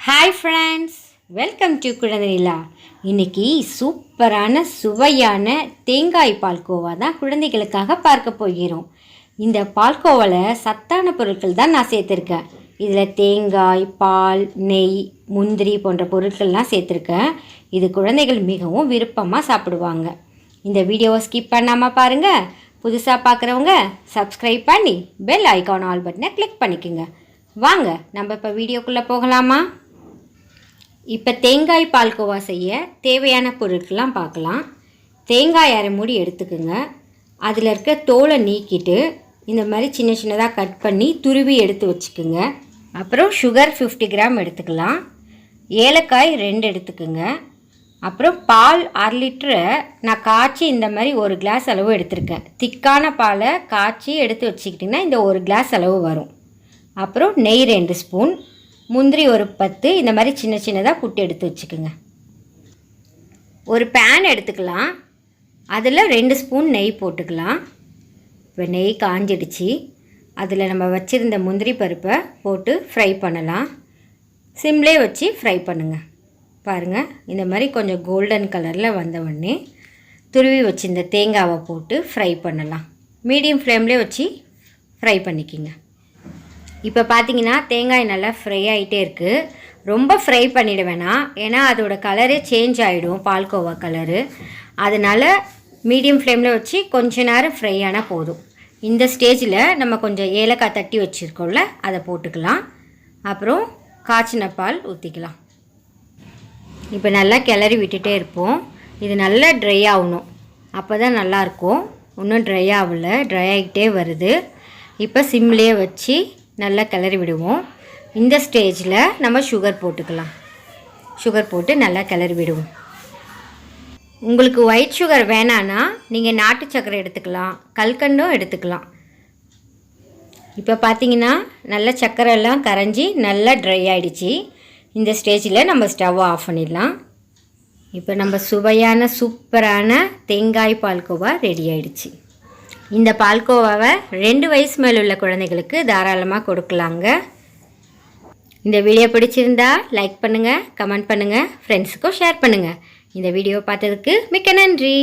Hi friends, welcome to குழந்தை நிலா. இன்றைக்கி சூப்பரான சுவையான தேங்காய் பால்கோவா தான் குழந்தைகளுக்காக பார்க்க போகிறோம். இந்த பால்கோவாவில் சத்தான பொருட்கள் தான் நான் சேர்த்துருக்கேன். இதில் தேங்காய், பால், நெய், முந்திரி போன்ற பொருட்கள்லாம் சேர்த்துருக்கேன். இது குழந்தைகள் மிகவும் விருப்பமாக சாப்பிடுவாங்க. இந்த வீடியோவை ஸ்கிப் பண்ணாமல் பாருங்கள். புதுசாக பார்க்குறவங்க சப்ஸ்கிரைப் பண்ணி பெல் ஐக்கான் ஆல் பட்டனை கிளிக் பண்ணிக்கோங்க. வாங்க நம்ம இப்போ வீடியோக்குள்ளே போகலாமா? இப்போ தேங்காய் பால்கோவா செய்ய தேவையான பொருட்கள்லாம் பார்க்கலாம். தேங்காய் அரை மூடி எடுத்துக்கோங்க. அதில் இருக்க தோலை நீக்கிட்டு இந்த மாதிரி சின்ன சின்னதாக கட் பண்ணி துருவி எடுத்து வச்சுக்கோங்க. அப்புறம் சுகர் 50 கிராம் எடுத்துக்கலாம். ஏலக்காய் 2 எடுத்துக்கோங்க. அப்புறம் பால் 1/2 லிட்டரை நான் காய்ச்சி இந்த மாதிரி 1 கிளாஸ் அளவு எடுத்திருக்கேன். திக்கான பாலை காய்ச்சி எடுத்து வச்சுக்கிட்டிங்கன்னா இந்த 1 கிளாஸ் அளவு வரும். அப்புறம் நெய் 2 ஸ்பூன், முந்திரி ஒரு 10, இந்த மாதிரி சின்ன சின்னதாக புட்டு எடுத்து வச்சுக்கோங்க. ஒரு பேன் எடுத்துக்கலாம். அதில் 2 ஸ்பூன் நெய் போட்டுக்கலாம். இப்போ நெய் காஞ்சிடுச்சு. அதில் நம்ம வச்சுருந்த முந்திரி பருப்பை போட்டு ஃப்ரை பண்ணலாம். சிம்லே வச்சு ஃப்ரை பண்ணுங்கள். பாருங்கள், இந்த மாதிரி கொஞ்சம் கோல்டன் கலரில் வந்த உடனே துருவி வச்சுருந்த தேங்காவை போட்டு ஃப்ரை பண்ணலாம். மீடியம் ஃப்ளேம்லேயே வச்சு ஃப்ரை பண்ணிக்கிங்க. இப்போ பார்த்தீங்கன்னா தேங்காய் நல்லா ஃப்ரை ஆகிட்டே இருக்குது. ரொம்ப ஃப்ரை பண்ணிட வேணாம், ஏன்னா அதோட கலரே சேஞ்ச் ஆகிடும், பால்கோவா கலரு. அதனால் மீடியம் ஃப்ளேமில் வச்சு கொஞ்ச நேரம் ஃப்ரை ஆனால் போதும். இந்த ஸ்டேஜில் நம்ம கொஞ்சம் ஏலக்காய் தட்டி வச்சுருக்கோம்ல, அதை போட்டுக்கலாம். அப்புறம் காய்ச்சின பால் ஊற்றிக்கலாம். இப்போ நல்லா கிளறி விட்டுட்டே இருப்போம். இது நல்லா ட்ரை ஆகணும், அப்போ தான் நல்லாயிருக்கும். இன்னும் ட்ரை ஆகலை, ட்ரை ஆகிட்டே வருது. இப்போ சிம்லேயே வச்சு நல்லா கிளறி விடுவோம். இந்த ஸ்டேஜில் நம்ம சுகர் போட்டுக்கலாம். சுகர் போட்டு நல்லா கிளறி விடுவோம். உங்களுக்கு ஒயிட் சுகர் வேணான்னா நீங்கள் நாட்டு சர்க்கரை எடுத்துக்கலாம், கல்கண்டும் எடுத்துக்கலாம். இப்போ பார்த்தீங்கன்னா நல்லா சர்க்கரை எல்லாம் கரைஞ்சி நல்லா ட்ரை ஆகிடுச்சு. இந்த ஸ்டேஜில் நம்ம ஸ்டவ்வை ஆஃப் பண்ணிடலாம். இப்போ நம்ம சுவையான சூப்பரான தேங்காய் பால்கோவா ரெடி ஆகிடுச்சு. இந்த பால்கோவாவை 2 வயசு மேல் உள்ள குழந்தைகளுக்கு தாராளமாக கொடுக்கலாங்க. இந்த வீடியோ பிடிச்சிருந்தா லைக் பண்ணுங்கள், கமெண்ட் பண்ணுங்கள், ஃப்ரெண்ட்ஸுக்கும் ஷேர் பண்ணுங்கள். இந்த வீடியோ பார்த்ததுக்கு மிக்க நன்றி.